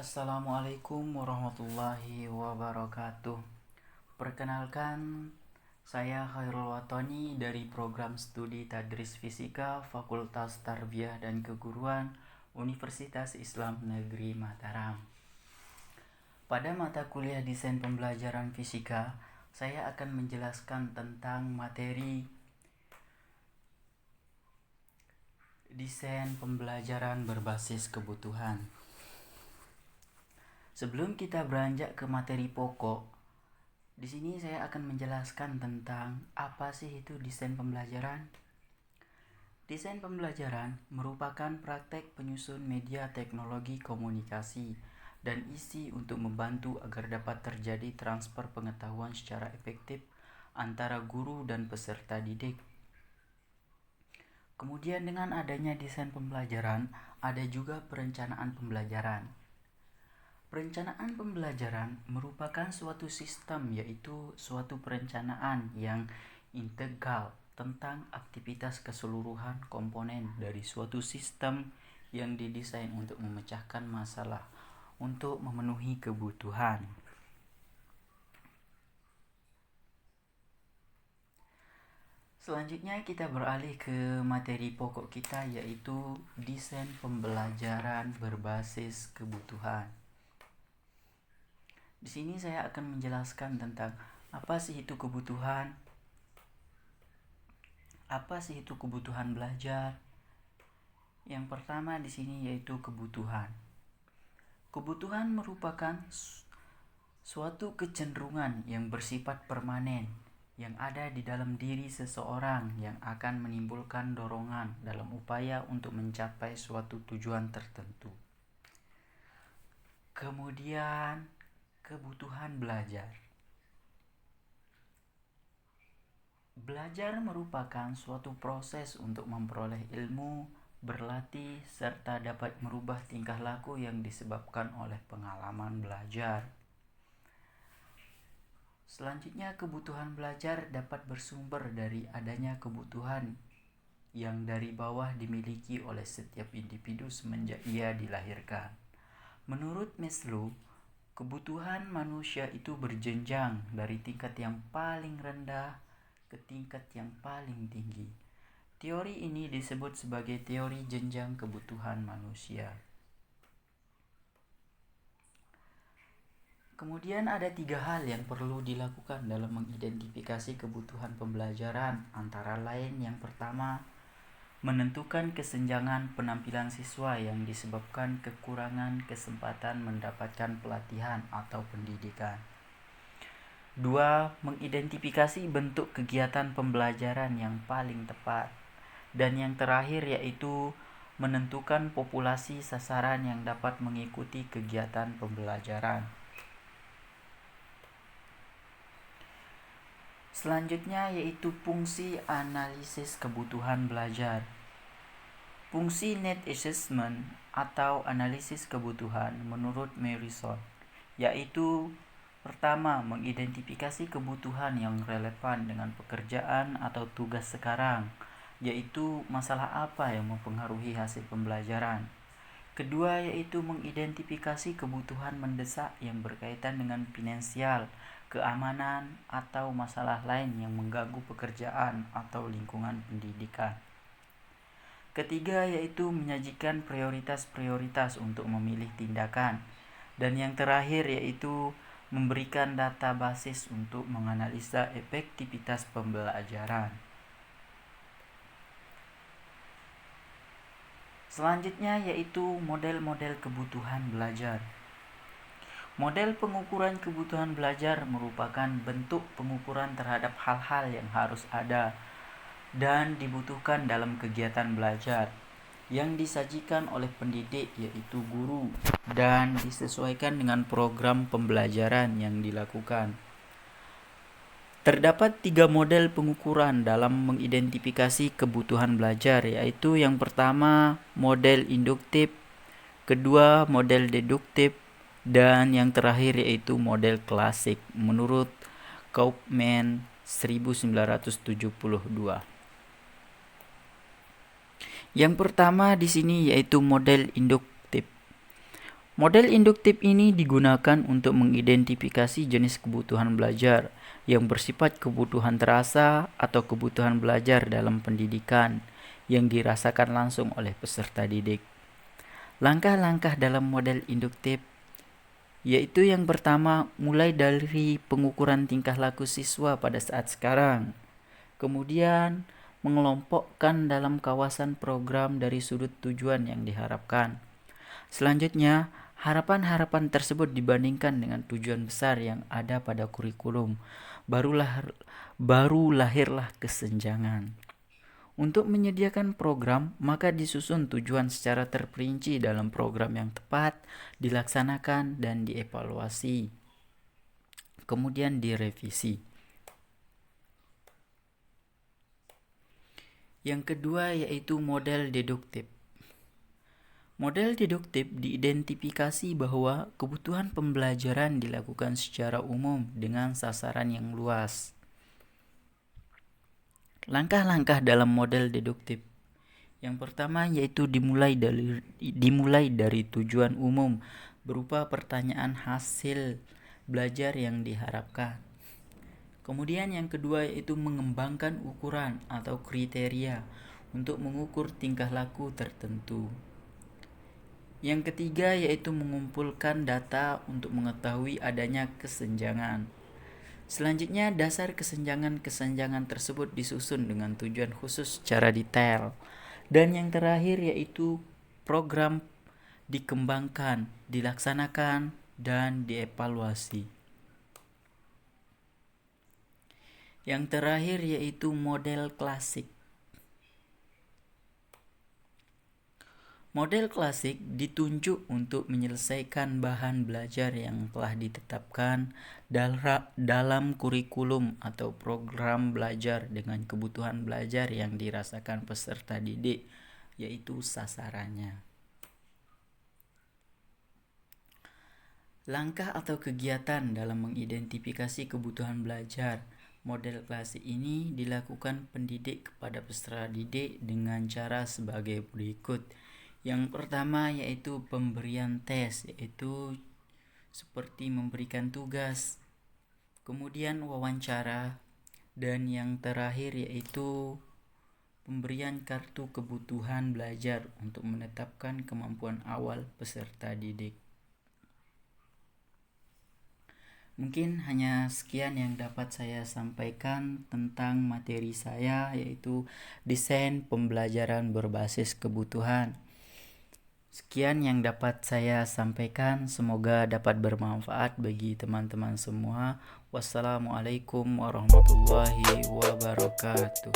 Assalamualaikum warahmatullahi wabarakatuh. Perkenalkan, saya Khairul Watoni dari program studi Tadris Fisika Fakultas Tarbiyah dan Keguruan Universitas Islam Negeri Mataram. Pada mata kuliah Desain Pembelajaran Fisika, saya akan menjelaskan tentang materi desain pembelajaran berbasis kebutuhan. Sebelum kita beranjak ke materi pokok, di sini saya akan menjelaskan tentang apa sih itu desain pembelajaran. Desain pembelajaran merupakan praktek penyusun media teknologi komunikasi dan isi untuk membantu agar dapat terjadi transfer pengetahuan secara efektif antara guru dan peserta didik. Kemudian dengan adanya desain pembelajaran, ada juga perencanaan pembelajaran. Perencanaan pembelajaran merupakan suatu sistem, yaitu suatu perencanaan yang integral tentang aktivitas keseluruhan komponen dari suatu sistem yang didesain untuk memecahkan masalah untuk memenuhi kebutuhan. Selanjutnya kita beralih ke materi pokok kita, yaitu desain pembelajaran berbasis kebutuhan. Di sini saya akan menjelaskan tentang apa sih itu kebutuhan, apa sih itu kebutuhan belajar. Yang pertama di sini yaitu kebutuhan. Kebutuhan merupakan suatu kecenderungan yang bersifat permanen yang ada di dalam diri seseorang yang akan menimbulkan dorongan dalam upaya untuk mencapai suatu tujuan tertentu. Kemudian kebutuhan belajar. Belajar merupakan suatu proses untuk memperoleh ilmu, berlatih, serta dapat merubah tingkah laku yang disebabkan oleh pengalaman belajar. Selanjutnya, kebutuhan belajar dapat bersumber dari adanya kebutuhan yang dari bawah dimiliki oleh setiap individu semenjak ia dilahirkan. Menurut Maslow, kebutuhan manusia itu berjenjang dari tingkat yang paling rendah ke tingkat yang paling tinggi. Teori ini disebut sebagai teori jenjang kebutuhan manusia. Kemudian ada 3 hal yang perlu dilakukan dalam mengidentifikasi kebutuhan pembelajaran, antara lain yang pertama, menentukan kesenjangan penampilan siswa yang disebabkan kekurangan kesempatan mendapatkan pelatihan atau pendidikan. 2. Mengidentifikasi bentuk kegiatan pembelajaran yang paling tepat. Dan yang terakhir yaitu menentukan populasi sasaran yang dapat mengikuti kegiatan pembelajaran. Selanjutnya yaitu fungsi analisis kebutuhan belajar. Fungsi need assessment atau analisis kebutuhan menurut Morrison yaitu pertama, mengidentifikasi kebutuhan yang relevan dengan pekerjaan atau tugas sekarang, yaitu masalah apa yang mempengaruhi hasil pembelajaran. Kedua, yaitu mengidentifikasi kebutuhan mendesak yang berkaitan dengan finansial, keamanan, atau masalah lain yang mengganggu pekerjaan atau lingkungan pendidikan. Ketiga, yaitu menyajikan prioritas-prioritas untuk memilih tindakan. Dan yang terakhir yaitu memberikan data basis untuk menganalisa efektivitas pembelajaran. Selanjutnya yaitu model-model kebutuhan belajar. Model pengukuran kebutuhan belajar merupakan bentuk pengukuran terhadap hal-hal yang harus ada dan dibutuhkan dalam kegiatan belajar yang disajikan oleh pendidik yaitu guru dan disesuaikan dengan program pembelajaran yang dilakukan. Terdapat 3 model pengukuran dalam mengidentifikasi kebutuhan belajar, yaitu yang pertama model induktif, kedua model deduktif, dan yang terakhir yaitu model klasik menurut Kaufman 1972. Yang pertama di sini yaitu model induktif. Model induktif ini digunakan untuk mengidentifikasi jenis kebutuhan belajar yang bersifat kebutuhan terasa atau kebutuhan belajar dalam pendidikan yang dirasakan langsung oleh peserta didik. Langkah-langkah dalam model induktif yaitu yang pertama, mulai dari pengukuran tingkah laku siswa pada saat sekarang. Kemudian, mengelompokkan dalam kawasan program dari sudut tujuan yang diharapkan. Selanjutnya, harapan-harapan tersebut dibandingkan dengan tujuan besar yang ada pada kurikulum. Baru lahirlah kesenjangan. Untuk menyediakan program, maka disusun tujuan secara terperinci dalam program yang tepat, dilaksanakan dan dievaluasi. Kemudian direvisi. Yang kedua yaitu model deduktif. Model deduktif diidentifikasi bahwa kebutuhan pembelajaran dilakukan secara umum dengan sasaran yang luas. Langkah-langkah dalam model deduktif. Yang pertama yaitu dimulai dari tujuan umum berupa pertanyaan hasil belajar yang diharapkan. Kemudian yang kedua yaitu mengembangkan ukuran atau kriteria untuk mengukur tingkah laku tertentu. Yang ketiga yaitu mengumpulkan data untuk mengetahui adanya kesenjangan. Selanjutnya, dasar kesenjangan tersebut disusun dengan tujuan khusus secara detail. Dan yang terakhir yaitu program dikembangkan, dilaksanakan, dan dievaluasi. Yang terakhir yaitu model klasik. Model klasik ditunjuk untuk menyelesaikan bahan belajar yang telah ditetapkan dalam kurikulum atau program belajar dengan kebutuhan belajar yang dirasakan peserta didik, yaitu sasarannya. Langkah atau kegiatan dalam mengidentifikasi kebutuhan belajar model klasik ini dilakukan pendidik kepada peserta didik dengan cara sebagai berikut. Yang pertama yaitu pemberian tes, yaitu seperti memberikan tugas, kemudian wawancara, dan yang terakhir yaitu pemberian kartu kebutuhan belajar untuk menetapkan kemampuan awal peserta didik. Mungkin hanya sekian yang dapat saya sampaikan tentang materi saya, yaitu desain pembelajaran berbasis kebutuhan. Sekian yang dapat saya sampaikan, semoga dapat bermanfaat bagi teman-teman semua. Wassalamualaikum warahmatullahi wabarakatuh.